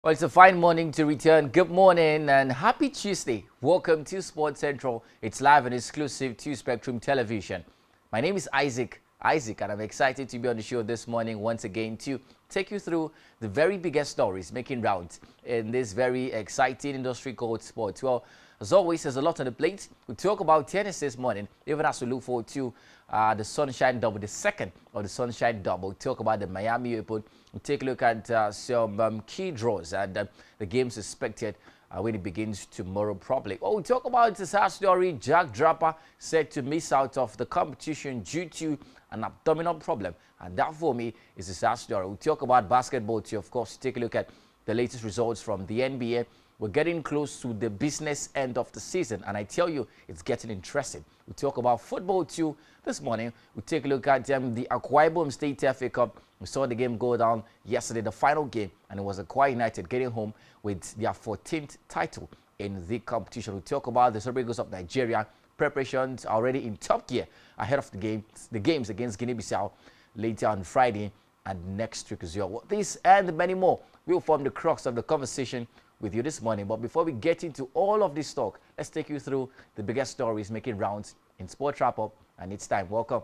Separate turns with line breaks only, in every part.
Well, it's a fine morning to return. Good morning and happy Tuesday. Welcome to Sports Central. It's live and exclusive to Spectrum Television. My name is Isaac, and I'm excited to be on the show this morning once again to take you through the very biggest stories making rounds in this very exciting industry called sports. Well, as always, there's a lot on the plate. We talk about tennis this morning, even as we look forward to the Sunshine Double, the second of the Sunshine Double. We talk about the Miami Open. We'll take a look at some key draws and the games expected when it begins tomorrow probably. Oh, we talk about the sad story. Jack Draper said to miss out of the competition due to an abdominal problem. And that for me is a sad story. We'll talk about basketball too, of course. Take a look at the latest results from the NBA. We're getting close to the business end of the season, and I tell you, it's getting interesting. We talk about football too this morning. We take a look at the Akwa Ibom State FA Cup. We saw the game go down yesterday, the final game, and it was Akwa United getting home with their 14th title in the competition. We talk about the Super Eagles of Nigeria. Preparations are already in top gear ahead of the games against Guinea-Bissau later on Friday and next week as well. This and many more will form the crux of the conversation with you this morning. But before we get into all of this talk, let's take you through the biggest stories making rounds in Sports Wrap-Up, and it's time. Welcome.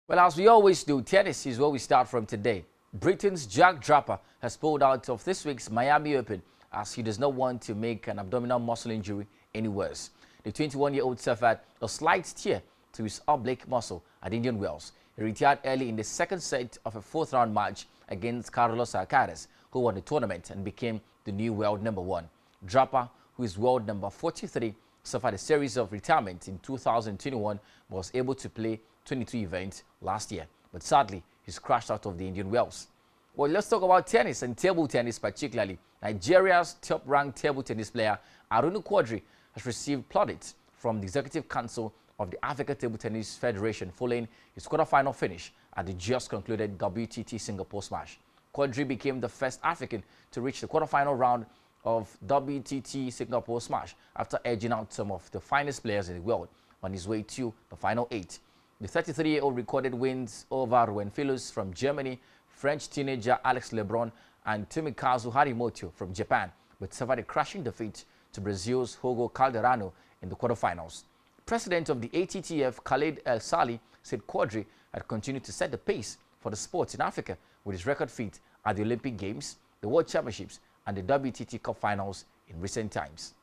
Well, as we always do, tennis is where we start from today. Britain's Jack Draper has pulled out of this week's Miami Open as he does not want to make an abdominal muscle injury any worse. The 21-year-old suffered a slight tear to his oblique muscle at Indian Wells. He retired early in the second set of a fourth-round match against Carlos Alcaraz, who won the tournament and became the new world number one. Draper, who is world number 43, suffered a series of retirements in 2021 but was able to play 22 events last year. But sadly, he's crashed out of the Indian Wells. Well, let's talk about tennis and table tennis particularly. Nigeria's top-ranked table tennis player, Aruna Quadri, has received plaudits from the Executive Council of the Africa Table Tennis Federation following his quarterfinal finish at the just concluded WTT Singapore Smash. Quadri became the first African to reach the quarterfinal round of WTT Singapore Smash after edging out some of the finest players in the world on his way to the final 8. The 33-year-old recorded wins over Ruenfelus from Germany, French teenager Alex Lebron, and Tomokazu Harimoto from Japan, but suffered a crashing defeat to Brazil's Hugo Calderano in the quarterfinals. President of the ATTF, Khalid El Sali, said Quadri had continued to set the pace for the sports in Africa with his record feat at the Olympic Games, the World Championships, and the WTT Cup finals in recent times.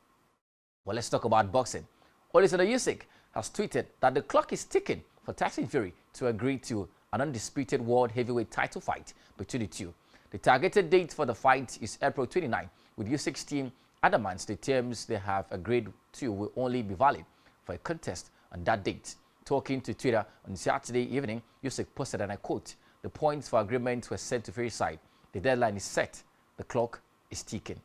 Well, let's talk about boxing. Olusegun Usyk has tweeted that the clock is ticking for Tyson Fury to agree to an undisputed world heavyweight title fight between the two. The targeted date for the fight is April 29, with Usyk's team adamant the terms they have agreed to will only be valid for a contest on that date. Talking to Twitter on Saturday evening, Usyk posted, and I quote, "The points for agreement were sent to Fury's side. The deadline is set. The clock is ticking."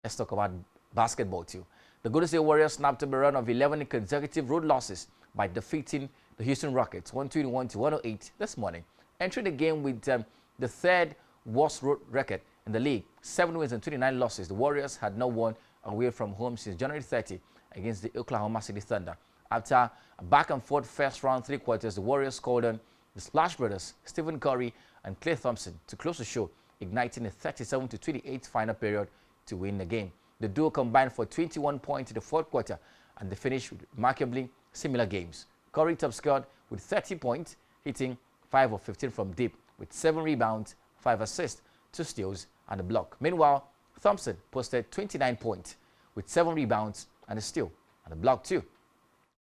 Let's talk about basketball too. The Golden State Warriors snapped up a run of 11 consecutive road losses by defeating the Houston Rockets 121-108 this morning, entering the game with the third worst road record in the league, 7 wins and 29 losses. The Warriors had not won away from home since January 30 against the Oklahoma City Thunder. After a back-and-forth first-round three-quarters, the Warriors called on the Splash Brothers, Stephen Curry and Klay Thompson, to close the show, igniting a 37-28 final period to win the game. The duo combined for 21 points in the fourth quarter, and they finished with remarkably similar games. Curry top scored with 30 points, hitting 5 of 15 from deep, with 7 rebounds, 5 assists, 2 steals, and a block. Meanwhile, Thompson posted 29 points, with 7 rebounds and a steal, and a block too.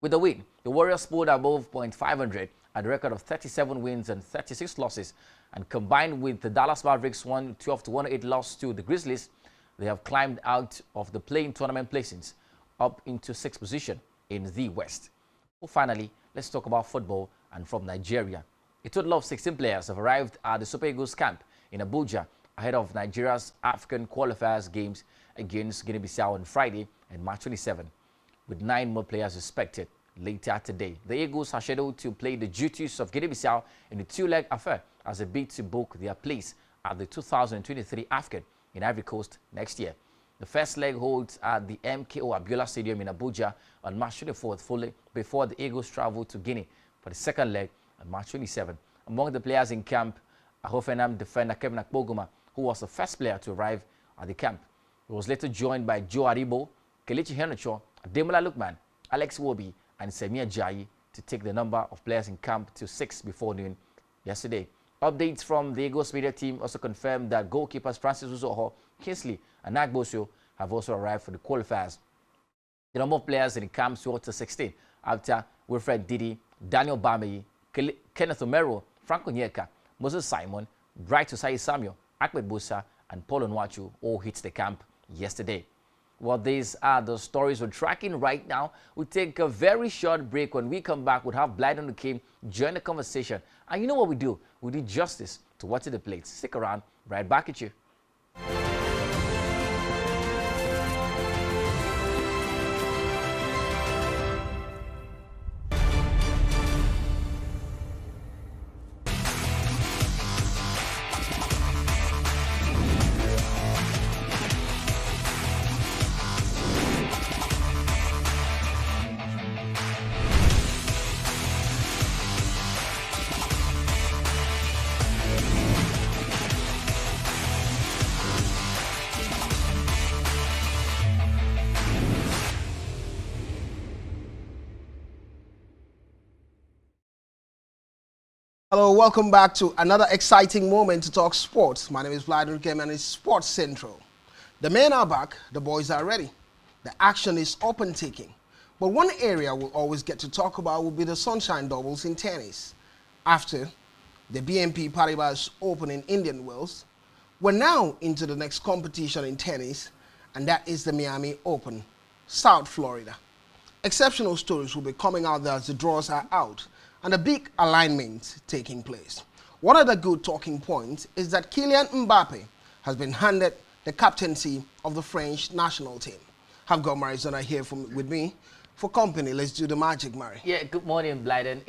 With the win, the Warriors pulled above .500 at a record of 37 wins and 36 losses, and combined with the Dallas Mavericks' 112-108 loss to the Grizzlies, they have climbed out of the play-in tournament placings up into 6th position in the West. Well, finally, let's talk about football and from Nigeria. A total of 16 players have arrived at the Super Eagles camp in Abuja ahead of Nigeria's African qualifiers games against Guinea-Bissau on Friday and March 27, with 9 more players expected later today. The Eagles are scheduled to play the duties of Guinea-Bissau in a 2-leg affair as they bid to book their place at the 2023 AFCON in Ivory Coast next year. The first leg holds at the MKO Abiola Stadium in Abuja on March 24th, fully before the Eagles travel to Guinea for the second leg on March 27th. Among the players in camp, Hoffenheim defender Kevin Akpoguma, who was the first player to arrive at the camp. He was later joined by Joe Aribo, Kelechi Iheanacho, Ademola Lookman, Alex Iwobi, and Semia Ajayi to take the number of players in camp to 6 before noon yesterday. Updates from the Eagles media team also confirmed that goalkeepers Francis Uzoho, Kingsley, and Nagbosio have also arrived for the qualifiers. The number of players in the camp soared to 16 after Wilfred Didi, Daniel Bameyi, Kenneth Omero, Franco Nyeka, Moses Simon, Bright Osai Samuel, Ahmed Busa, and Paul Onwachu all hit the camp yesterday. Well, these are the stories we're tracking right now. We'll take a very short break. When we come back, we'll have Blyden Kim join the conversation. And you know what we do? We do justice to what's in the plates. Stick around. Right back at you.
Hello, welcome back to another exciting moment to talk sports. My name is Blyden Kim and it's Sports Central. The men are back, the boys are ready. The action is open taking. But one area we'll always get to talk about will be the sunshine doubles in tennis. After the BNP Paribas Open in Indian Wells, we're now into the next competition in tennis, and that is the Miami Open, South Florida. Exceptional stories will be coming out there as the draws are out and a big alignment taking place. One of the good talking points is that Kylian Mbappe has been handed the captaincy of the French national team. I've got Marizona here with me for company. Let's do the magic, Mari.
Yeah, good morning, Blyden.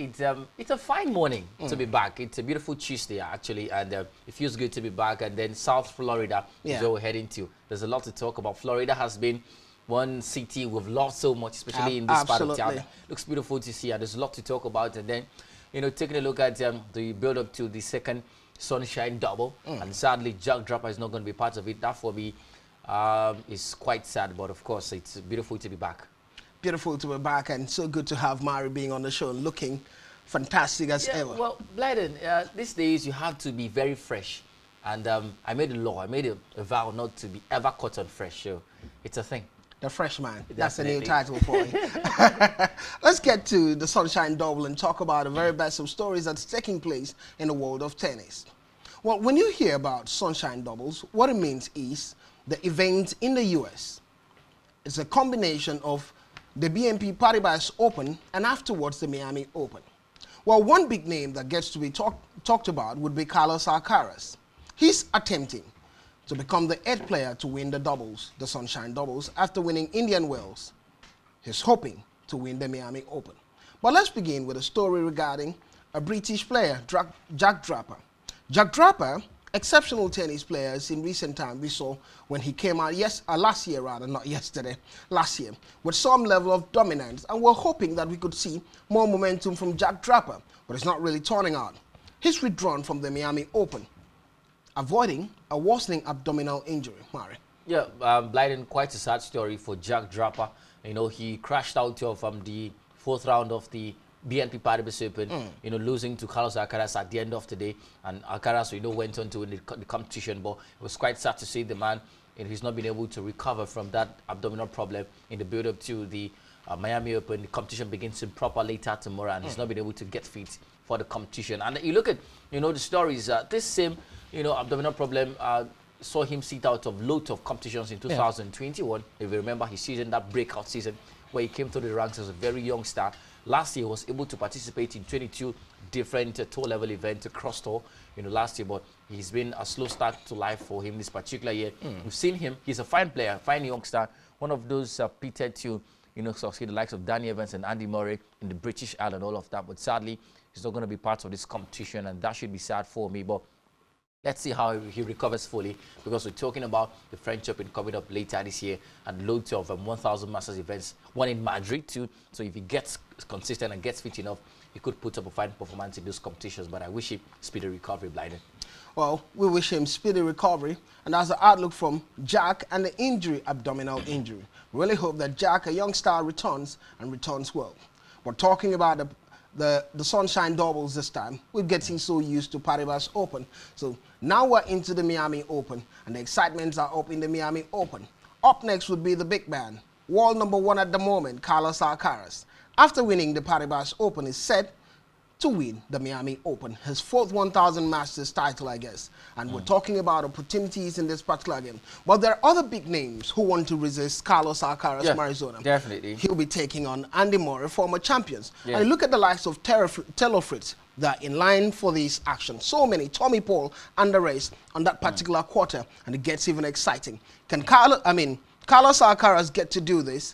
It's a fine morning to be back. It's a beautiful Tuesday, actually, and it feels good to be back. And then South Florida is where we're heading to. There's a lot to talk about. Florida has been one city we've loved so much, especially in this part of town. Looks beautiful to see, and there's a lot to talk about. And then, you know, taking a look at the build-up to the second Sunshine Double, and sadly, Jack Draper is not going to be part of it. That, for me, is quite sad, but of course, it's beautiful to be back.
Beautiful to be back, and so good to have Mari being on the show, looking fantastic as ever.
Well, Blyden, these days you have to be very fresh. And I made a law, I made a vow not to be ever caught on fresh, so it's a thing.
The Freshman. That's a new title for you. Let's get to the Sunshine Double and talk about the very best of stories that's taking place in the world of tennis. Well, when you hear about Sunshine Doubles, what it means is the event in the US. It's a combination of the BNP Paribas Open and afterwards the Miami Open. Well, one big name that gets to be talked about would be Carlos Alcaraz. He's attempting to become the 8th player to win the doubles, the Sunshine Doubles, after winning Indian Wells. He's hoping to win the Miami Open. But let's begin with a story regarding a British player, Jack Draper. Jack Draper, exceptional tennis players in recent times we saw when he came out last year, with some level of dominance, and we're hoping that we could see more momentum from Jack Draper, but it's not really turning out. He's withdrawn from the Miami Open, avoiding a worsening abdominal injury. Mari.
Yeah, Blyden, quite a sad story for Jack Draper. You know, he crashed out of the 4th round of the BNP Paribas Open, you know, losing to Carlos Alcaraz at the end of the day. And Alcaraz, you know, went on to win the competition, but it was quite sad to see the man, and he's not been able to recover from that abdominal problem in the build-up to the Miami Open. The competition begins in proper later tomorrow, and he's not been able to get fit for the competition. And you look at, you know, the stories, this same, you know, abdominal problem saw him sit out of loads of competitions in 2021. If you remember his season, that breakout season, where he came through the ranks as a very young star. Last year, he was able to participate in 22 different tour-level events across tour, you know, last year. But he's been a slow start to life for him this particular year. We've seen him. He's a fine player, fine young star, one of those pitted to, you know, succeed the likes of Danny Evans and Andy Murray in the British Isle and all of that. But sadly, he's not going to be part of this competition, and that should be sad for me. But Let's see how he recovers fully, because we're talking about the French Open coming up later this year and loads of 1,000 Masters events, one in Madrid too. So if he gets consistent and gets fit enough, he could put up a fine performance in those competitions. But I wish him speedy recovery, Blyden.
Well, we wish him speedy recovery, and that's the outlook from Jack and the injury, abdominal injury. Really hope that Jack, a young star, returns and returns well. We're talking about the Sunshine Doubles this time. We're getting so used to Paribas Open. So now we're into the Miami Open, and the excitements are up in the Miami Open. Up next would be the big man, world #1 at the moment, Carlos Alcaraz. After winning the Paribas Open, is set to win the Miami Open, his 4th 1,000 Masters title, I guess. And we're talking about opportunities in this particular game. But there are other big names who want to resist Carlos Alcaraz from Arizona.
Definitely.
He'll be taking on Andy Murray, former champions.
Yeah.
And look at the likes of Taylor Fritz that are in line for this action. So many. Tommy Paul and the race on that particular quarter, and it gets even exciting. Can Carlos Alcaraz get to do this?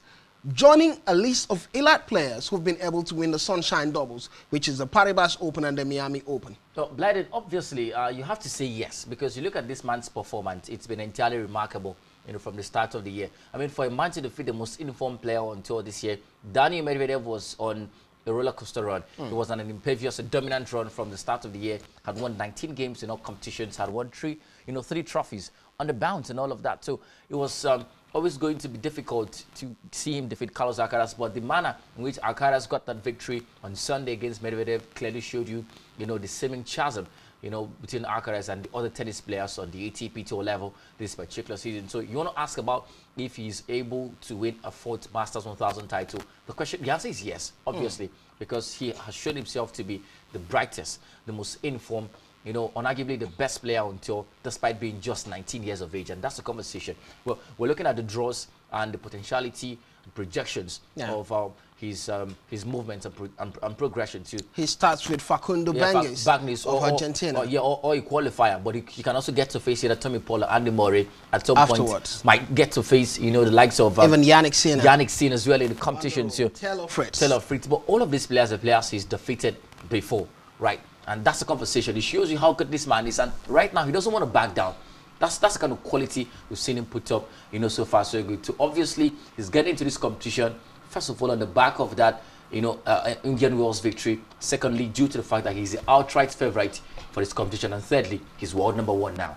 Joining a list of elite players who've been able to win the Sunshine Doubles, which is the Paribas Open and the Miami Open.
So, Blyden, obviously, you have to say yes, because you look at this man's performance, it's been entirely remarkable, from the start of the year. I mean, for a man to defeat the most informed player on tour this year, Daniil Medvedev was on a roller coaster run. It was an impervious, a dominant run from the start of the year, had won 19 games in all competitions, had won three trophies on the bounce and all of that. So it was always going to be difficult to see him defeat Carlos Alcaraz, but the manner in which Alcaraz got that victory on Sunday against Medvedev clearly showed you, the seeming chasm, between Alcaraz and the other tennis players on the ATP tour level this particular season. So you want to ask about if he's able to win a 4th Masters 1000 title. The answer is yes, obviously, because he has shown himself to be the brightest, the most informed, unarguably the best player on tour, despite being just 19 years of age. And that's the conversation. Well, we're looking at the draws and the potentiality and projections of his movements and progression too.
He starts with Facundo Bagnis of Argentina.
Or a qualifier, but he can also get to face either Tommy Paul or Andy Murray at some
afterwards.
Point. Might get to face, the likes of
even Yannick Sinner.
Yannick Sinner as well in the competition too.
Taylor Fritz.
But all of these players are players he's defeated before, right? And that's the conversation. It shows you how good this man is. And right now, he doesn't want to back down. That's the kind of quality we've seen him put up, so far so good. So obviously, he's getting into this competition, first of all, on the back of that, Indian Wells victory. Secondly, due to the fact that he's the outright favorite for this competition. And thirdly, he's world #1 now.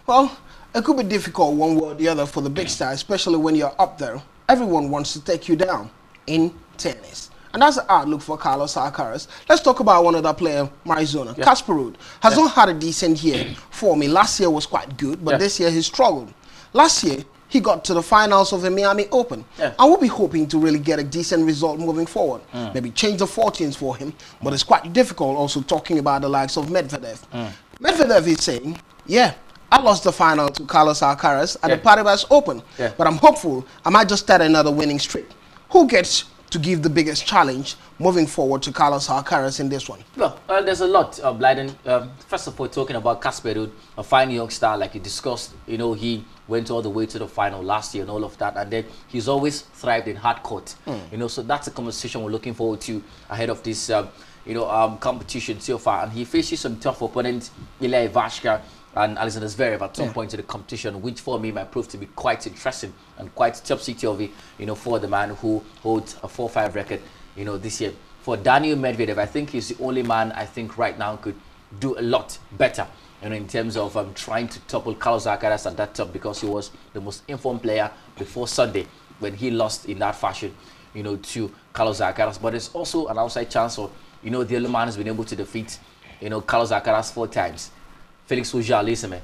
Well, it could be difficult one way or the other for the big star, especially when you're up there. Everyone wants to take you down in tennis. And that's the outlook for Carlos Alcaraz. Let's talk about one other player, Arizona. Casper Ruud has not had a decent year for me. Last year was quite good, but this year he struggled. Last year, he got to the finals of the Miami Open. I will be hoping to really get a decent result moving forward. Maybe change the fortunes for him, but it's quite difficult also talking about the likes of Medvedev. Medvedev is saying, I lost the final to Carlos Alcaraz at the Paribas Open, but I'm hopeful I might just start another winning streak. Who gets to give the biggest challenge moving forward to Carlos Alcaraz in this one?
Well, there's a lot, Blyden. First of all, talking about Casper Ruud, a fine young star, like you discussed, he went all the way to the final last year and all of that, and then he's always thrived in hard court. So that's a conversation we're looking forward to ahead of this, competition so far. And he faces some tough opponents, Ilya Ivashka and Alexander Zverev at some point in the competition, which for me might prove to be quite interesting and quite topsy-turvy, for the man who holds a 4-5 record, this year. For Daniil Medvedev, I think he's the only man I think right now could do a lot better, in terms of trying to topple Carlos Alcaraz at that top, because he was the most informed player before Sunday when he lost in that fashion, to Carlos Alcaraz. But there's also an outside chance of, the only man has been able to defeat, Carlos Alcaraz 4 times. Felix Auger-Aliassime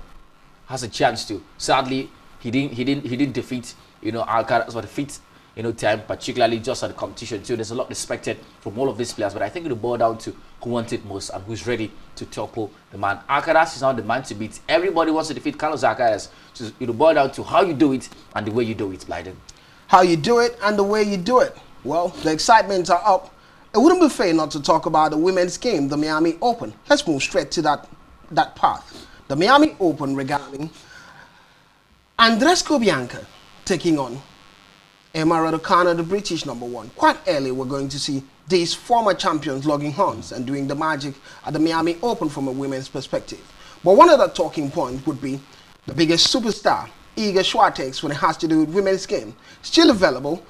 has a chance to. Sadly, he didn't defeat Alcaraz for the 5th time, particularly just at the competition too. There's a lot expected from all of these players, but I think it'll boil down to who wants it most and who's ready to topple the man. Alcaraz is now the man to beat. Everybody wants to defeat Carlos Alcaraz, so it'll boil down to how you do it and the way you do it, Blyden.
How you do it and the way you do it. Well, the excitements are up. It wouldn't be fair not to talk about the women's game, the Miami Open. Let's move straight to that path. The Miami Open regarding Andreescu Bianca taking on Emma Raducanu, the British #1. Quite early, we're going to see these former champions logging horns and doing the magic at the Miami Open from a women's perspective. But one other talking point would be the biggest superstar, Iga Swiatek, when it has to do with women's game. Still available.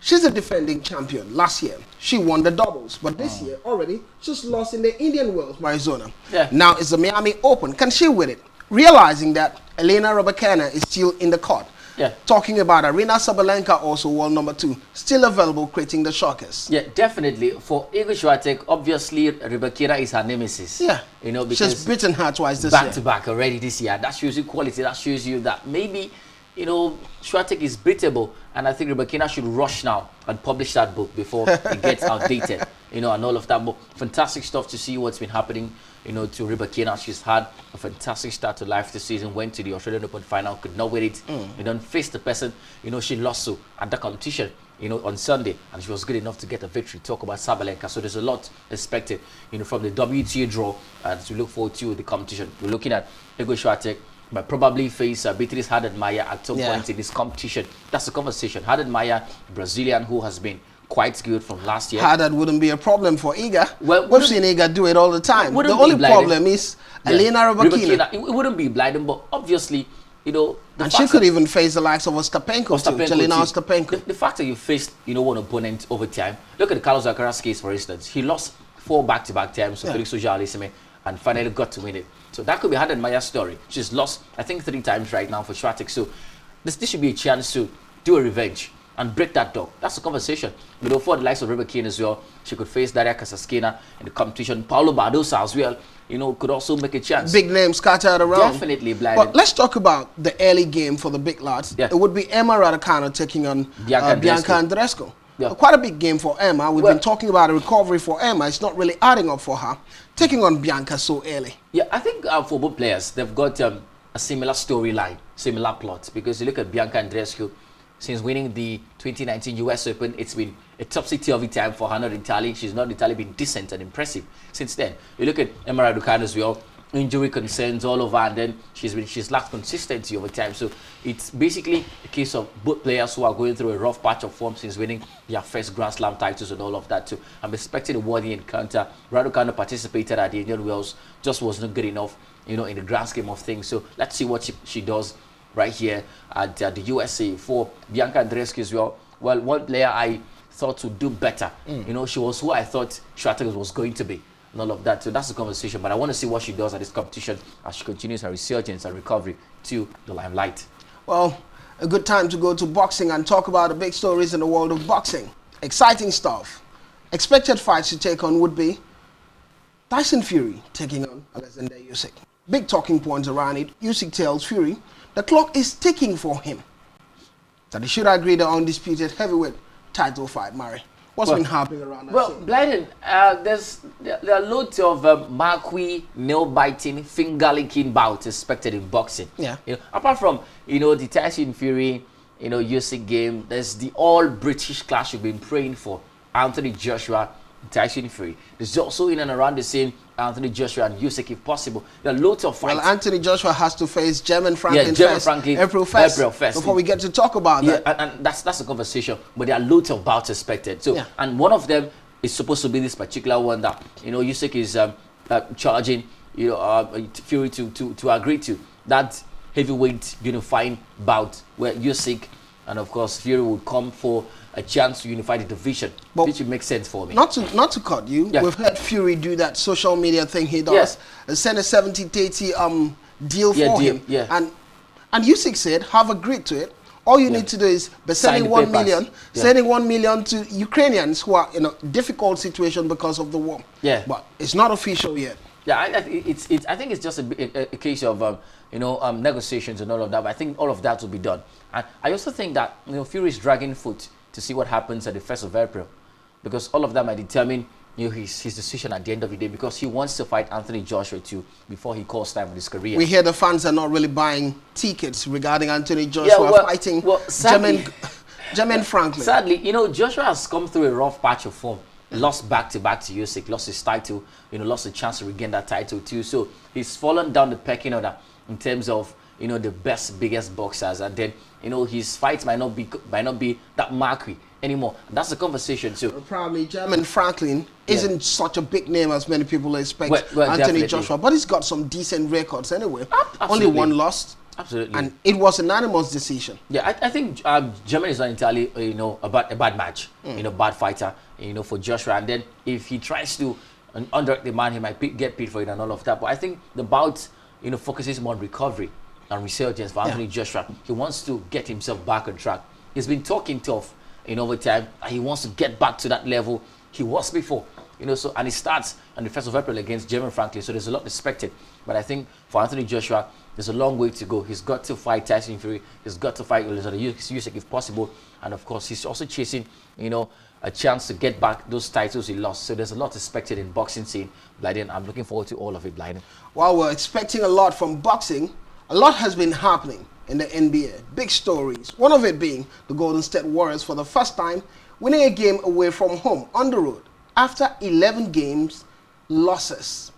She's a defending champion. Last year, she won the doubles. But this year, already, she's lost in the Indian Wells, Arizona.
Yeah.
Now it's the Miami Open. Can she win it? Realizing that Elena Rybakina is still in the court.
Yeah.
Talking about Aryna Sabalenka, also world number 2, still available, creating the shockers.
Yeah, definitely. For Iga Swiatek, obviously, Rybakina is her nemesis.
Yeah.
You know, because
she's beaten her twice this year.
Back to back already this year. That shows you quality. That shows you that maybe, you know, Swiatek is beatable. And I think Rybakina should rush now and publish that book before it gets outdated. You know, and all of that. But fantastic stuff to see what's been happening, you know, to Rybakina. She's had a fantastic start to life this season. Went to the Australian Open final, could not win it. You don't face the person, you know, she lost to at the competition, you know, on Sunday, and she was good enough to get a victory. Talk about Sabalenka. So there's a lot expected, you know, from the WTA draw as we look forward to the competition. We're looking at Iga Swiatek, but probably face Beatrice Haddad-Maia at some point in this competition. That's the conversation. Haddad-Maia, Brazilian, who has been quite good from last year.
Haddad wouldn't be a problem for Iga.
Well,
we've seen Iga do it all the time. The only problem is Elena Rybakina.
It wouldn't be blinding, but obviously, you know,
and she could even face the likes of Ostapenko, Jelena Ostapenko.
The fact that you faced, you know, one opponent over time. Look at the Carlos Alcaraz case, for instance. He lost 4 back-to-back times to Felix Auger-Aliassime and finally got to win it. So that could be Haddad-Maia's story. She's lost, I think, 3 times right now for Swiatek. So this should be a chance to do a revenge and break that dog. That's the conversation. You know, for the likes of Rybakina as well, she could face Daria Kasatkina in the competition. Paulo Badosa as well, you know, could also make a chance.
Big names scattered around.
Definitely blinded.
But let's talk about the early game for the big lads. Yeah. It would be Emma Raducanu taking on Bianca Andreescu. Yeah. Quite a big game for Emma. We've been talking about a recovery for Emma. It's not really adding up for her. Taking on Bianca so early.
Yeah, I think for both players, they've got a similar storyline, similar plot. Because you look at Bianca Andreescu, since winning the 2019 US Open, it's been a topsy-turvy time for her, not entirely. She's not entirely been decent and impressive since then. You look at Emma Raducanu as well, injury concerns all over, and then she's lacked consistency over time. So it's basically a case of both players who are going through a rough patch of form since winning their first Grand Slam titles and all of that too. I'm expecting a worthy encounter. Raducanu participated at the Indian Wells, just was not good enough, you know, in the grand scheme of things. So let's see what she does right here at the USA. For Bianca Andreescu as well, well, one player I thought would do better. You know, she was who I thought Swiatek was going to be. And all of that. So that's the conversation. But I want to see what she does at this competition as she continues her resurgence and recovery to the limelight.
Well, a good time to go to boxing and talk about the big stories in the world of boxing. Exciting stuff. Expected fights to take on would be Tyson Fury taking on Alexander Usyk. Big talking points around it. Usyk tells Fury the clock is ticking for him, that he should agree the undisputed heavyweight title fight, Murray. What's been happening around that scene?
Blyden, there are loads of marquee, nail-biting, finger-licking bouts expected in boxing.
Yeah.
You know, apart from, you know, the Tyson Fury, you know, Usyk game, there's the all-British clash you've been praying for. Anthony Joshua, Tyson Fury. There's also in and around the same Anthony Joshua and Usyk if possible. There are loads of fights.
Well, Anthony Joshua has to face German Franklin April 1st. Before we get to talk about that.
And that's the conversation. But there are loads of bouts expected. So, and one of them is supposed to be this particular one that, you know, Usyk is charging, you know, Fury to agree to. That heavyweight unifying bout where Usyk and of course Fury would come for a chance to unify the division, which would make sense for me.
Not to cut you, we've heard Fury do that social media thing he does, and send a 70-30 deal for him. And Usyk said, have agreed to it. All you need to do is be sending 1 million, sending 1 million to Ukrainians who are in a difficult situation because of the war. But it's not official yet.
I think it's just a case of you know, negotiations and all of that. But I think all of that will be done. And I also think that, you know, Fury is dragging foot to see what happens at the 1st of April, because all of that might determine, you know, his decision at the end of the day, because he wants to fight Anthony Joshua too before he calls time for his career.
We hear the fans are not really buying tickets regarding Anthony Joshua fighting Jermaine Franklin.
Sadly, you know, Joshua has come through a rough patch of form. Lost back-to-back to Usyk, lost his title, you know, lost a chance to regain that title too. So he's fallen down the pecking order in terms of, you know, the biggest boxers, and then, you know, his fights might not be that marquee anymore. That's the conversation too.
Probably Jermaine Franklin isn't such a big name as many people expect.
Well,
Anthony
definitely.
Joshua, but he's got some decent records anyway.
Absolutely.
Only one loss.
Absolutely.
And it was an unanimous decision.
Yeah, I think Jermaine is not entirely, a bad match, bad fighter, for Joshua. And then if he tries to undercut the man, he might get paid for it and all of that. But I think the bout, focuses more on recovery and resurgence for Anthony Joshua. He wants to get himself back on track. He's been talking tough, over time, and he wants to get back to that level he was before. And it starts on the 1st of April against Jermaine Franklin, so there's a lot expected. But I think for Anthony Joshua, there's a long way to go. He's got to fight Tyson Fury. He's got to fight Usyk if possible. And of course, he's also chasing, a chance to get back those titles he lost. So there's a lot expected in boxing scene, Blyden. I'm looking forward to all of it, Blyden.
While we're expecting a lot from boxing, a lot has been happening in the NBA. Big stories. One of it being the Golden State Warriors for the first time winning a game away from home on the road after 11 games losses.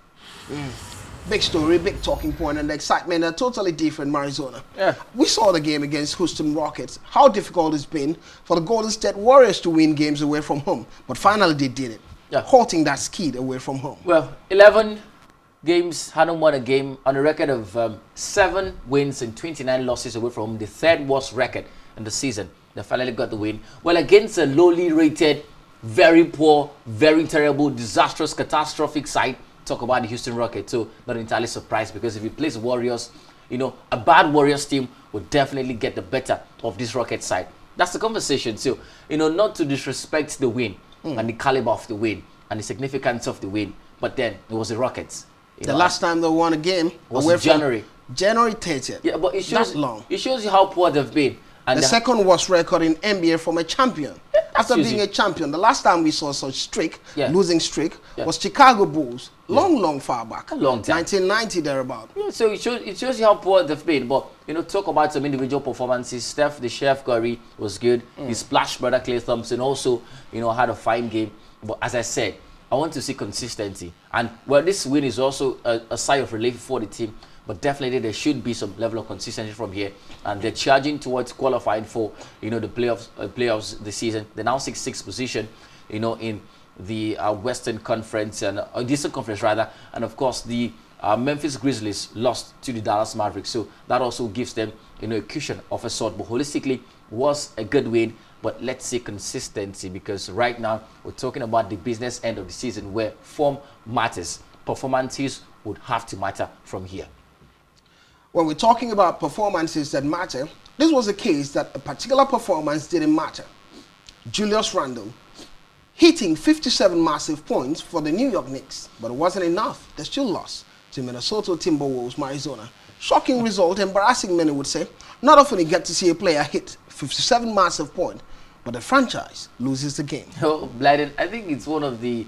Big story, big talking point, and the excitement are totally different in Arizona.
Yeah.
We saw the game against Houston Rockets, how difficult it's been for the Golden State Warriors to win games away from home. But finally they did it, halting that skid away from home.
Well, 11 games, hadn't won a game on a record of 7 wins and 29 losses away from home, the third worst record in the season. They finally got the win. Well, against a lowly rated, very poor, very terrible, disastrous, catastrophic side. Talk about the Houston Rockets, so not entirely surprised, because if you play the Warriors, a bad Warriors team would definitely get the better of this Rockets side. That's the conversation. So, not to disrespect the win and the caliber of the win and the significance of the win, but then it was the Rockets.
The last time they won a game
was in January.
January 30th.
Yeah, but it shows,
that's long.
It shows you how poor they've been. And
the second worst record in NBA from a champion. After being a champion, the last time we saw such streak, losing streak, was Chicago Bulls. Long far back.
A long time.
1990 thereabout.
Yeah, so it shows you how poor they've been. But, talk about some individual performances. Steph, the Chef Curry was good. His splash brother, Klay Thompson, also, had a fine game. But as I said, I want to see consistency. And, well, this win is also a sigh of relief for the team. But definitely there should be some level of consistency from here. And they're charging towards qualifying for, the playoffs this season. They're now 6th position, in the Western Conference, and Eastern Conference rather. And of course, the Memphis Grizzlies lost to the Dallas Mavericks. So that also gives them, a cushion of a sort. But holistically, was a good win. But let's see consistency, because right now we're talking about the business end of the season where form matters. Performances would have to matter from here.
When we're talking about performances that matter, this was a case that a particular performance didn't matter. Julius Randle hitting 57 massive points for the New York Knicks, but it wasn't enough. They still lost to Minnesota Timberwolves, Arizona. Shocking result, embarrassing many would say. Not often you get to see a player hit 57 massive points, but the franchise loses the game.
Oh, Blyden, I think it's one of the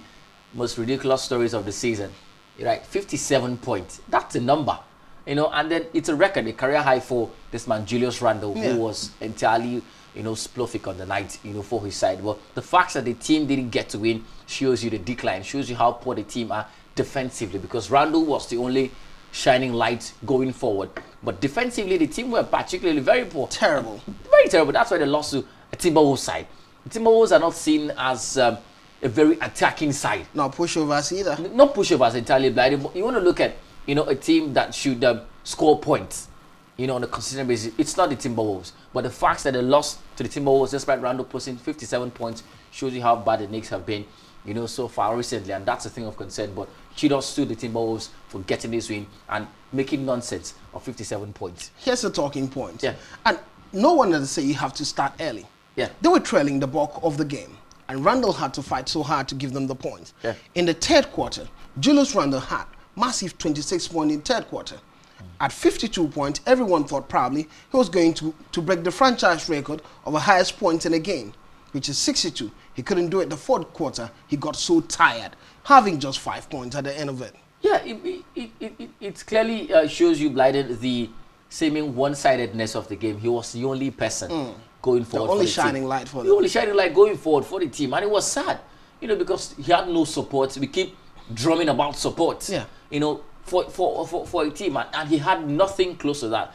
most ridiculous stories of the season. Right, 57 points. That's a number. And then it's a record, a career high for this man, Julius Randle, who was entirely, spluffic on the night, for his side. Well, the fact that the team didn't get to win shows you the decline, shows you how poor the team are defensively, because Randle was the only shining light going forward. But defensively, the team were particularly very poor.
Terrible.
Very terrible. That's why they lost to a Timberwolves side. The Timberwolves are not seen as a very attacking side.
Not pushovers either.
Not pushovers entirely, Blyden, but you want to look at a team that should score points, on a consistent basis. It's not the Timberwolves. But the fact that they lost to the Timberwolves despite Randle posting 57 points shows you how bad the Knicks have been, so far recently. And that's a thing of concern. But kudos to the Timberwolves for getting this win and making nonsense of 57 points.
Here's the talking point.
Yeah.
And no wonder they say you have to start early.
Yeah.
They were trailing the bulk of the game. And Randle had to fight so hard to give them the points.
Yeah.
In the third quarter, Julius Randle had massive 26 points in third quarter. At 52 points, everyone thought probably he was going to break the franchise record of the highest points in a game, which is 62. He couldn't do it the fourth quarter. He got so tired, having just 5 points at the end of it.
Yeah, it clearly shows you, Blyden, the seeming one-sidedness of the game. He was the only person going forward.
The only shining light for them.
The only shining light going forward for the team. And it was sad, because he had no support. We keep drumming about support, for a team, and he had nothing close to that,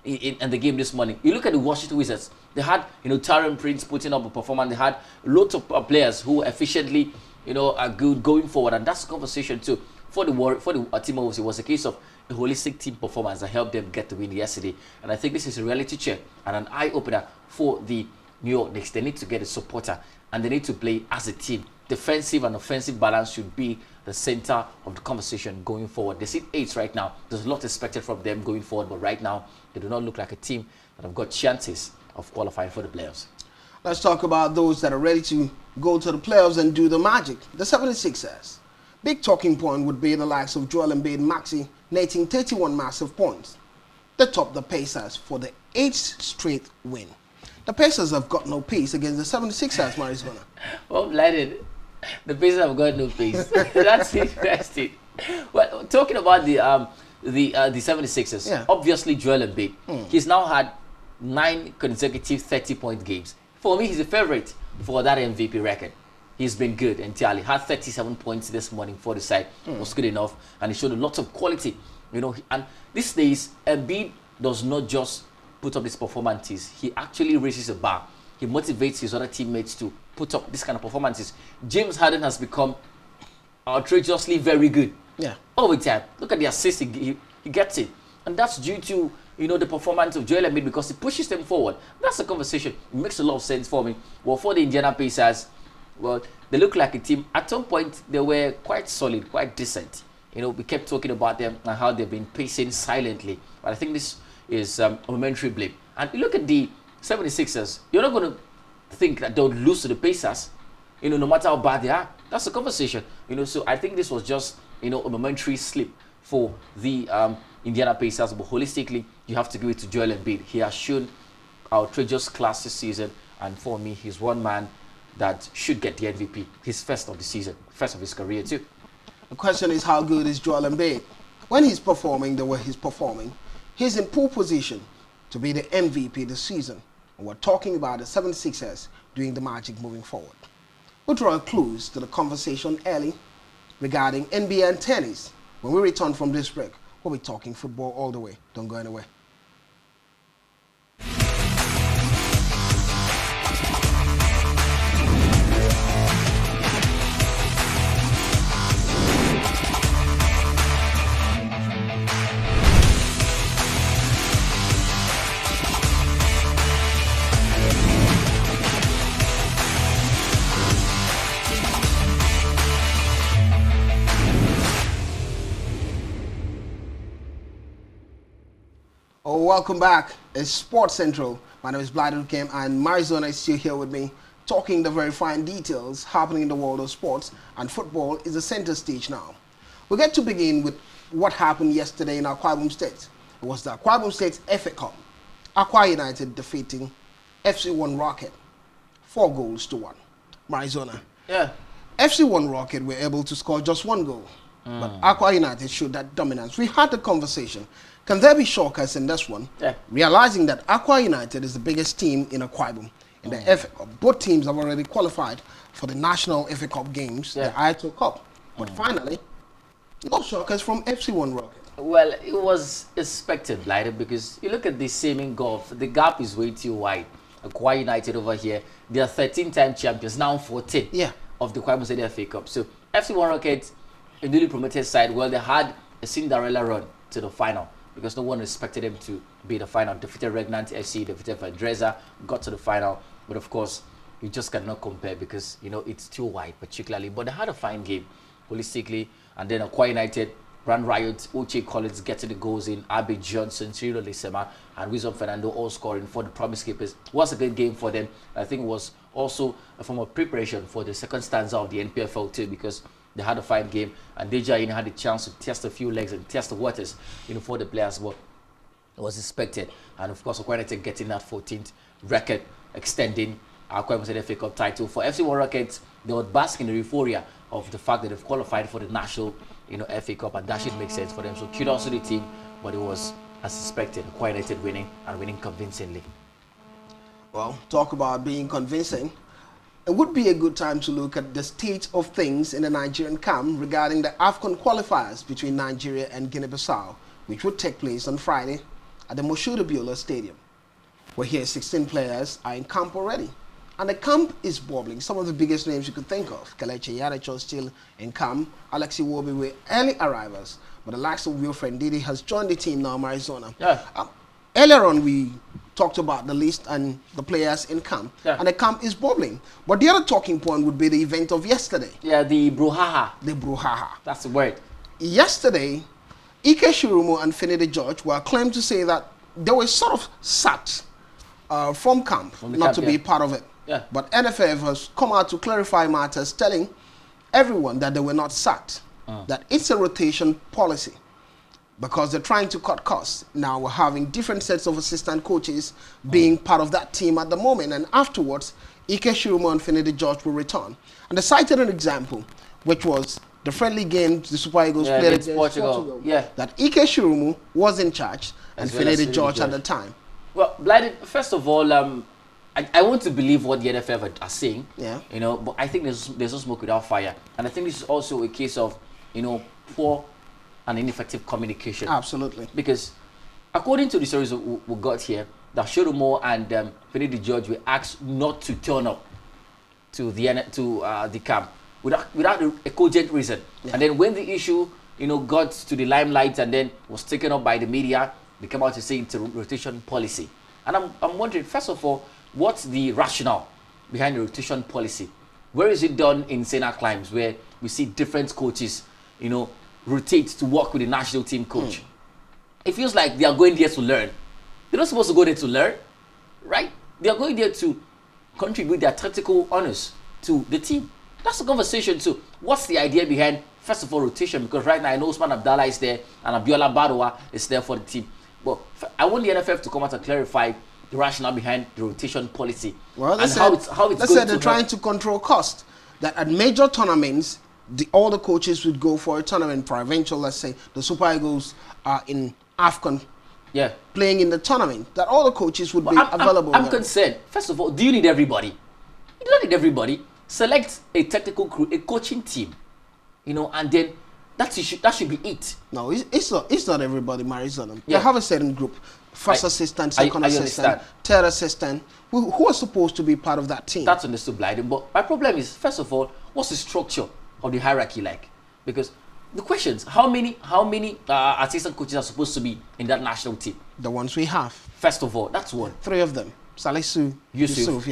in the game this morning. You look at the Washington Wizards. They had, Tyron Prince putting up a performance. They had lots of players who efficiently, are good going forward. And that's a conversation too. For the Timberwolves, it was a case of a holistic team performance that helped them get the win yesterday. And I think this is a reality check and an eye-opener for the New York Knicks. They need to get a supporter and they need to play as a team. Defensive and offensive balance should be the center of the conversation going forward. They sit 8th right now. There's a lot expected from them going forward, but right now they do not look like a team that have got chances of qualifying for the playoffs.
Let's talk about those that are ready to go to the playoffs and do the magic. The 76ers. Big talking point would be the likes of Joel Embiid and Maxey netting 31 massive points. They top the Pacers for the 8th straight win. The Pacers have got no pace against the 76ers, Arizona.
Well, blinded. The Pacers have got no pace. That's interesting. Well, talking about the 76ers,
yeah.
Obviously Joel Embiid, he's now had 9 consecutive 30-point games. For me, he's a favorite for that MVP record. He's been good entirely. Had 37 points this morning for the side. Was good enough, and he showed a lot of quality. And these days, Embiid does not just put up these performances. He actually raises a bar. He motivates his other teammates to put up this kind of performances. James Harden has become outrageously very good.
Yeah.
Over time. Look at the assist he gets it. And that's due to, the performance of Joel Embiid because he pushes them forward. That's a conversation. It makes a lot of sense for me. Well, for the Indiana Pacers, well, they look like a team. At some point, they were quite solid, quite decent. We kept talking about them and how they've been pacing silently. But I think this is a momentary blip. And you look at the 76ers, you're not going to think that they'll lose to the Pacers, no matter how bad they are. That's a conversation. So I think this was just, a momentary slip for the Indiana Pacers. But holistically, you have to give it to Joel Embiid. He has shown outrageous class this season. And for me, he's one man that should get the MVP. His first of the season, first of his career too.
The question is, how good is Joel Embiid? When he's performing the way he's performing, he's in pole position to be the MVP this season. And we're talking about the 76ers doing the magic moving forward. We'll draw clues to the conversation early regarding NBA and tennis. When we return from this break, we'll be talking football all the way. Don't go anywhere. Oh, welcome back. It's Sports Central. My name is Blyden Kim and Marizona is still here with me, talking the very fine details happening in the world of sports, and football is the center stage now. We get to begin with what happened yesterday in Akwa Ibom State. It was the Akwa Ibom State FA Cup. Akwa United defeating FC1 Rocket 4-1. Marizona.
Yeah.
FC1 Rocket were able to score just 1 goal. But Akwa United showed that dominance. We had the conversation. Can there be shockers in this one?
Yeah.
Realizing that Akwa United is the biggest team in Akwa Ibom in the FA Cup. Both teams have already qualified for the National FA Cup games, the ITO Cup. But finally, no shockers from FC1 Rocket.
Well, it was expected, Blighter, because you look at the same in golf, the gap is way too wide. Akwa United over here, they are 13-time champions, now 14 of the Akwa Ibom State FA Cup. So FC1 Rocket, a newly promoted side, well, they had a Cinderella run to the final, because no one expected them to be the final. Defeated Regnant FC, defeated Fadreza, got to the final. But of course, you just cannot compare because, it's too wide particularly. But they had a fine game, holistically. And then Akwa United ran riot. Uche Collins getting the goals in. Abe Johnson, Cyril Lisema, and Wisdom Fernando all scoring for the Promise Keepers. It was a good game for them. I think it was also a form of preparation for the second stanza of the NPFL too, because they had a fine game, and Deja had a chance to test a few legs and test the waters, for the players. But it was expected, and of course, Akwa United getting that 14th record, extending our Akwa Ibom FA Cup title. For FC1 Rockets, they were basking in the euphoria of the fact that they've qualified for the national, FA Cup, and that should make sense for them. So kudos to the team, but it was as expected. Akwa United winning and winning convincingly.
Well, talk about being convincing. It would be a good time to look at the state of things in the Nigerian camp regarding the AFCON qualifiers between Nigeria and Guinea-Bissau, which would take place on Friday at the Moshood Biola Stadium. We're here, 16 players are in camp already. And the camp is bubbling. Some of the biggest names you could think of. Kelechi Iheanacho still in camp. Alexi Iwobi were early arrivals. But the likes of Wilfred Ndidi has joined the team now, Arizona.
Yeah.
Earlier on, we talked about the list and the players in camp.
Yeah.
And the camp is bubbling. But the other talking point would be the event of yesterday.
Yeah, the brouhaha.
The brouhaha.
That's the word.
Yesterday, Ike Shirumo and Finidi George were claimed to say that they were sort of sacked from camp, not to be part of it.
Yeah.
But NFF has come out to clarify matters, telling everyone that they were not sacked, that it's a rotation policy because they're trying to cut costs. Now we're having different sets of assistant coaches being part of that team at the moment, and afterwards, Ike Shirumo and Finidi George will return. And they cited an example, which was the friendly game the Super Eagles played against Portugal.
Yeah.
That Ike Shirumo was in charge and Finidi George at the time.
Well, Blighted, first of all, I want to believe what the NFF are saying.
Yeah.
You know, but I think there's no smoke without fire. And I think this is also a case of, you know, poor and ineffective communication.
Absolutely.
Because according to the stories we got here, that Shirumo and Finidi George were asked not to turn up to the camp without a cogent reason. Yeah. And then when the issue, you know, got to the limelight and then was taken up by the media, they came out to say it's a rotation policy. And I'm wondering, first of all, what's the rationale behind the rotation policy? Where is it done in Sena Climbs, where we see different coaches, you know, rotate to work with the national team coach? It feels like they are going there to learn. They're not supposed to go there to learn, right? They are going there to contribute their tactical honors to the team. That's the conversation too. What's the idea behind, first of all, rotation? Because right now I know Usman Abdallah is there and Abiola Barowa is there for the team. But I want the NFF to come out and clarify the rationale behind the rotation policy. Well, and how it's going to
they're trying to control cost. That at major tournaments, all the coaches would go for a tournament provincial. Let's say the Super Eagles are in AFCON, playing in the tournament. That all the coaches would be available.
I'm concerned. First of all, do you need everybody? You don't need everybody. Select a technical crew, a coaching team, you know, and then that should be it.
No, it's not everybody, Marizona. They have a certain group. First assistant, second assistant, third assistant, who are supposed to be part of that team.
That's understood, Blyden. But my problem is, first of all, what's the structure of the hierarchy like? Because the questions, how many assistant coaches are supposed to be in that national team?
The ones we have.
First of all, that's one.
3 of them. Salisu Yusuf,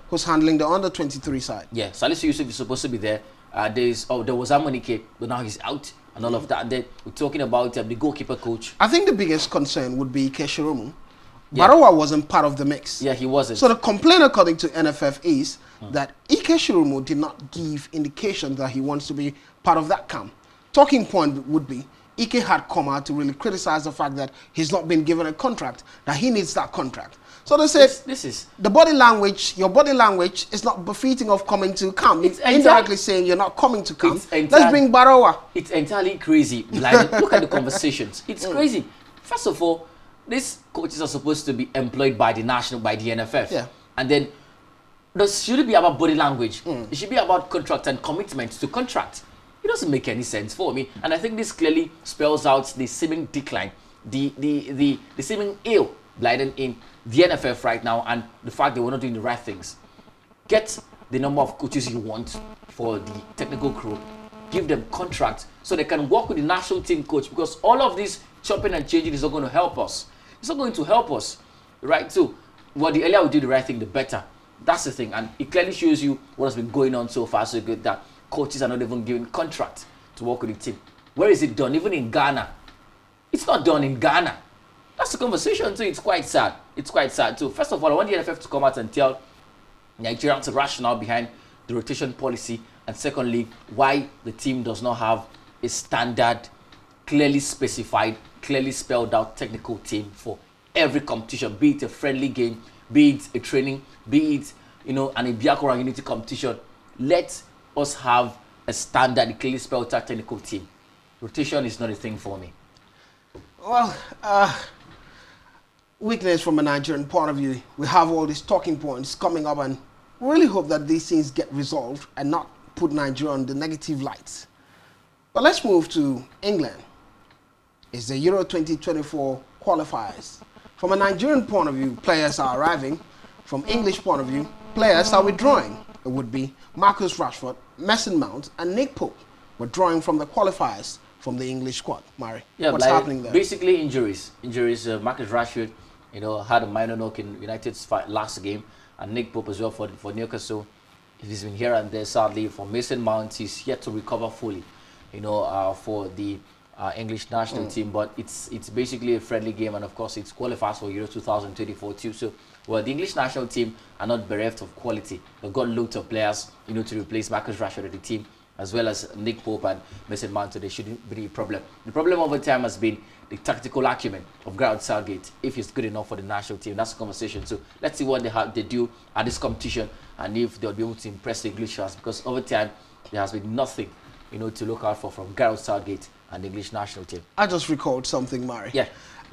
who's handling the under-23 side.
Yeah, Salisu Yusuf is supposed to be there. There was Amonike, but now he's out and all of that. And then we're talking about the goalkeeper coach.
I think the biggest concern would be Keshiromu. Barowa wasn't part of the mix.
Yeah, he wasn't.
So the complaint, according to NFF, is that Ike Shirumu did not give indication that he wants to be part of that camp. Talking point would be Ike had come out to really criticize the fact that he's not been given a contract, that he needs that contract. So they said,
this is
the body language, your body language is not befitting of coming to camp. It's indirectly saying you're not coming to camp. Let's bring Barowa.
It's entirely crazy. Like, look at the conversations. It's crazy. First of all, these coaches are supposed to be employed by the NFF.
Yeah.
And then it shouldn't be about body language. It should be about contract and commitment to contract. It doesn't make any sense for me. And I think this clearly spells out the seeming decline, the seeming ill Blyden in the NFF right now, and the fact they were not doing the right things. Get the number of coaches you want for the technical crew. Give them contracts so they can work with the national team coach, because all of this chopping and changing is not going to help us. It's not going to help us, right? So, well, the earlier we do the right thing, the better. That's the thing, and it clearly shows you what has been going on so far so good, that coaches are not even given contract to work with the team. Where is it done? Even in Ghana. It's not done in Ghana. That's the conversation too. It's quite sad. It's quite sad too. First of all, I want the NFF to come out and tell Nigerians the rationale behind the rotation policy, and secondly, why the team does not have a standard, clearly specified, clearly spelled out technical team for every competition, be it a friendly game, be it a training, be it, you know, an Ibiakura Unity competition. Let us have a standard, clearly spelled out technical team. Rotation is not a thing for me.
Well, weakness from a Nigerian point of view, we have all these talking points coming up, and really hope that these things get resolved and not put Nigeria on the negative lights. But let's move to England. It's the Euro 2024 qualifiers. From a Nigerian point of view, players are arriving. From English point of view, players are withdrawing. It would be Marcus Rashford, Mason Mount, and Nick Pope withdrawing from the qualifiers from the English squad. Mari,
yeah,
what's happening there?
Basically injuries. Marcus Rashford, had a minor knock in United's last game, and Nick Pope as well for Newcastle. He's been here and there, sadly. For Mason Mount, he's yet to recover fully, for the English national team. But it's basically a friendly game, and of course, it's qualifies for Euro 2024 too. So, well, the English national team are not bereft of quality. They've got loads of players, to replace Marcus Rashford at the team, as well as Nick Pope and Mason Mount. So there shouldn't be a problem. The problem over time has been the tactical acumen of Gareth Southgate. If he's good enough for the national team, that's a conversation. So let's see what they do at this competition, and if they'll be able to impress the English fans, because over time there has been nothing, to look out for from Gareth Southgate and the English national team.
I just recalled something, Mari.
Yeah.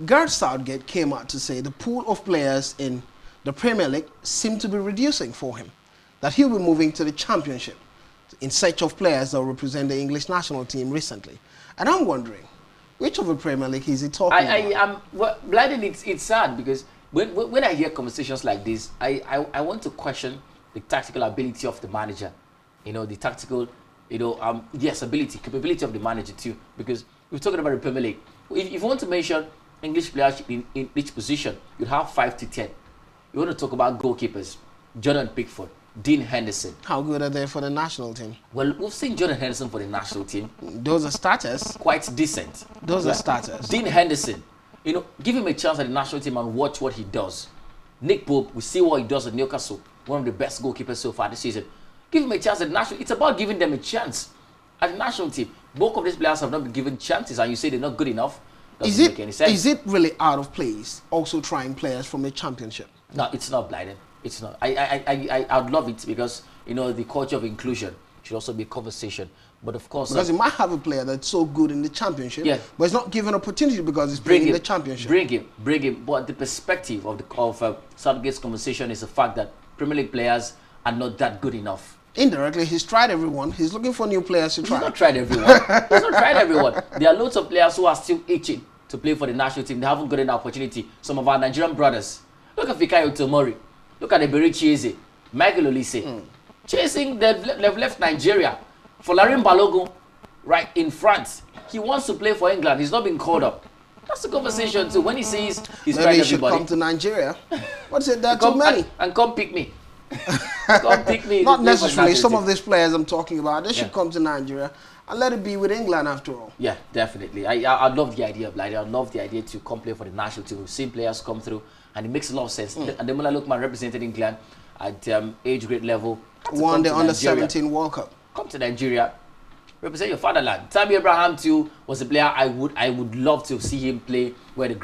Gareth Southgate came out to say the pool of players in the Premier League seemed to be reducing for him, that he'll be moving to the Championship in search of players that will represent the English national team recently. And I'm wondering, which of the Premier League is he talking about?
Blyden, it's sad, because when I hear conversations like this, I want to question the tactical ability of the manager. The tactical, capability of the manager too. Because we're talking about the Premier League. If you want to mention English players in each position, you'd have 5 to 10. You want to talk about goalkeepers, Jordan Pickford, Dean Henderson.
How good are they for the national team?
Well, we've seen Jordan Henderson for the national team.
Those are starters.
Quite decent.
Those are starters.
Dean Henderson, give him a chance at the national team and watch what he does. Nick Pope, we see what he does at Newcastle, one of the best goalkeepers so far this season. Give him a chance at the national. It's about giving them a chance at the national team. Both of these players have not been given chances, and you say they're not good enough. Doesn't make any sense.
Is it really out of place also trying players from the Championship?
No, it's not, Blyden. It's not. I'd love it, because the culture of inclusion should also be a conversation. But of course,
because you might have a player that's so good in the Championship,
yeah,
but it's not given opportunity because he's playing in the Championship.
Bring him. But the perspective of Southgate's conversation is the fact that Premier League players are not that good enough.
Indirectly, he's tried everyone. He's looking for new players to try.
He's not tried everyone. There are loads of players who are still itching to play for the national team. They haven't gotten an opportunity. Some of our Nigerian brothers. Look at Fikayo Tomori. Look at Ebere Chieze, Michael Olise. Chasing, they've left Nigeria. For Larin Balogun, right in France. He wants to play for England. He's not been called up. That's the conversation. So when he says he's
maybe
trying
he should
everybody,
come to Nigeria. What's it? There are too many.
And come pick me. Come pick me.
Not necessarily. Some of these players I'm talking about, they should come to Nigeria and let it be with England after all.
Yeah, definitely. I love the idea of Blyden. I love the idea to come play for the national team. We've seen players come through, and it makes a lot of sense. And Demola Lookman represented England at age grade level.
Won the Under-17 World Cup.
Come to Nigeria, represent your fatherland. Tammy Abraham too was a player I would love to see him play, wear the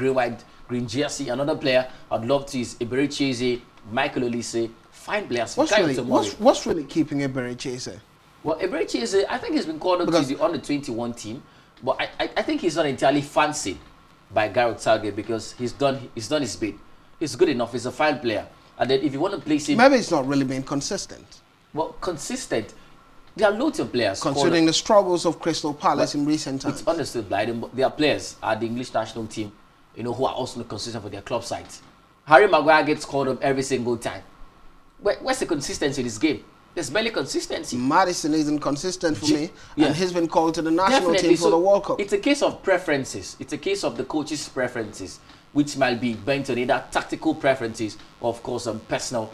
green jersey. Another player I'd love to is Ebere Chieze, Michael Olise. Fine players.
What's really keeping Ebere Chieze?
Well, Ebere Chieze, I think he's been called up to the Under-21 team, but I think he's not entirely fancied by Gareth Southgate, because he's done his bit. He's good enough. He's a fine player. And then if you want to place him,
maybe it's not really been consistent.
Well, consistent. There are loads of players.
Considering the struggles of Crystal Palace in recent times.
It's understood, Blyden, but there are players at the English national team, who are also not consistent for their club sides. Harry Maguire gets called up every single time. Where's the consistency in this game? There's barely consistency.
Madison isn't consistent for me, and he's been called to the national team for the World Cup.
It's a case of preferences. It's a case of the coach's preferences, which might be bent on either tactical preferences or, of course, personal,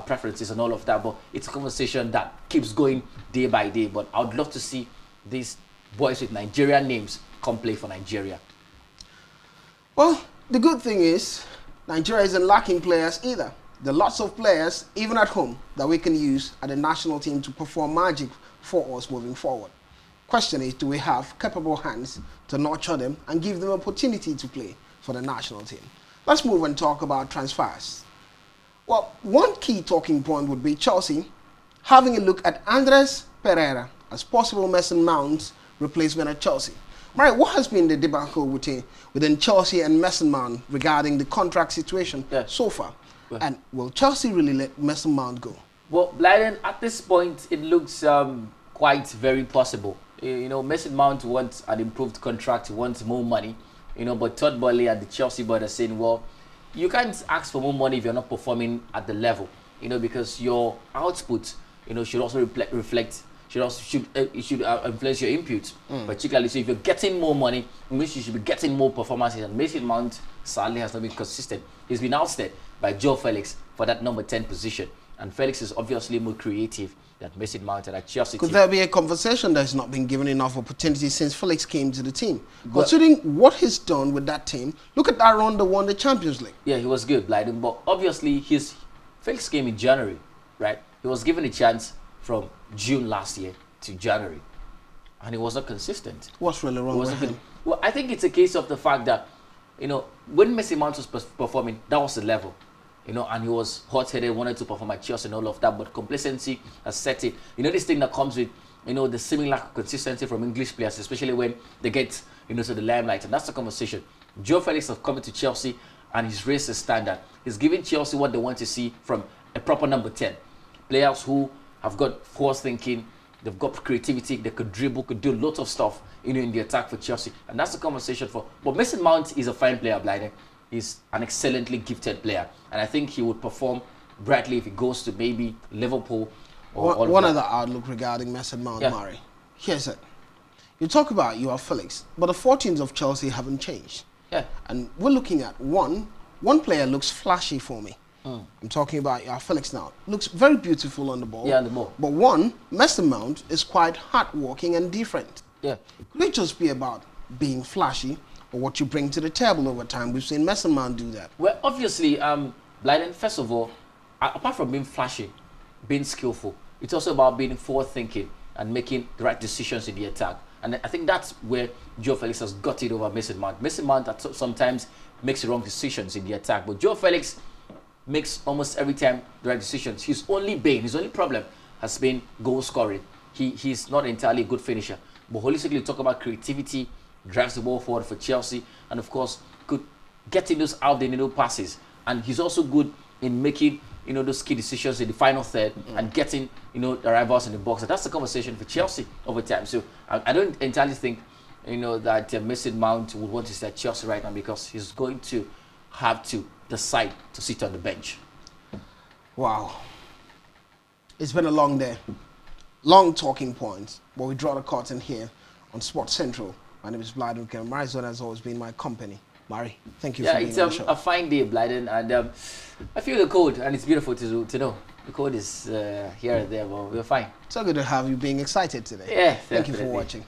preferences and all of that. But it's a conversation that keeps going day by day. But I would love to see these boys with Nigerian names come play for Nigeria.
Well, the good thing is Nigeria isn't lacking players either. There are lots of players, even at home, that we can use at the national team to perform magic for us moving forward. Question is, do we have capable hands to nurture them and give them opportunity to play for the national team? Let's move and talk about transfers. Well, one key talking point would be Chelsea having a look at Andres Pereira as possible Mason Mount's replacement at Chelsea. Right, what has been the debacle within Chelsea and Mason Mount regarding the contract situation so far? And will Chelsea really let Mason Mount go?
Well, Blyden, at this point, it looks quite very possible. Mason Mount wants an improved contract, he wants more money, But Todd Boehly and the Chelsea board are saying, well, you can't ask for more money if you're not performing at the level, because your output, should also reflect, it should influence your inputs, particularly. So if you're getting more money, it means you should be getting more performances. And Mason Mount sadly has not been consistent. He's been ousted by Joe Felix for that number 10 position, and Felix is obviously more creative than Mason Mount at Chelsea.
Could there be a conversation that's not been given enough opportunity since Felix came to the team? Considering what he's done with that team, look at that run that won the Champions League.
Yeah, he was good, Blyden, but obviously Felix came in January, right? He was given a chance from June last year to January, and he was not consistent.
What's really wrong with him?
Well, I think it's a case of the fact that, when Mason Mount was performing, that was the level. And he was hot-headed, wanted to perform at Chelsea and all of that, but complacency has set in. This thing that comes with, the seeming lack of consistency from English players, especially when they get, to the limelight, and that's the conversation. Joe Felix has come to Chelsea, and he's raised the standard. He's giving Chelsea what they want to see from a proper number 10. Players who have got forward thinking, they've got creativity, they could dribble, could do lots of stuff, in the attack for Chelsea, and that's the conversation for. But Mason Mount is a fine player, Blyden. He's an excellently gifted player, and I think he would perform brightly if he goes to maybe Liverpool or
one other outlook regarding Mason Mount, Murray. Here's it. You talk about you are Felix, but the fortunes of Chelsea haven't changed.
Yeah.
And we're looking at one player looks flashy for me. I'm talking about your Felix now. Looks very beautiful on the ball.
Yeah, on the ball.
But Mason Mount is quite hardworking and different.
Yeah.
Could it just be about being flashy, or what you bring to the table over time? We've seen Mason Mount do that.
Well, obviously, Blyden, first of all, apart from being flashy, being skillful, it's also about being forward-thinking and making the right decisions in the attack. And I think that's where Joe Felix has got it over Mason Mount. Mason Mount sometimes makes the wrong decisions in the attack, but Joe Felix makes almost every time the right decisions. His only problem has been goal scoring. He's not entirely a good finisher, but holistically talk about creativity, drives the ball forward for Chelsea, and of course could getting those out the middle passes. And he's also good in making those key decisions in the final third and getting the rivals in the box. And that's the conversation for Chelsea over time. So I don't entirely think that Mason Mount would want to stay at Chelsea right now, because he's going to have to decide to sit on the bench.
Wow, it's been a long day, long talking points, but we draw the curtain here on Sports Central. My name is Blyden. Marizon has always been my company. Mari, thank you for being on the show.
It's a fine day, Blyden, and I feel the cold, and it's beautiful to know. The cold is here and there, but we're fine.
So good to have you being excited today.
Yeah,
thank you for watching.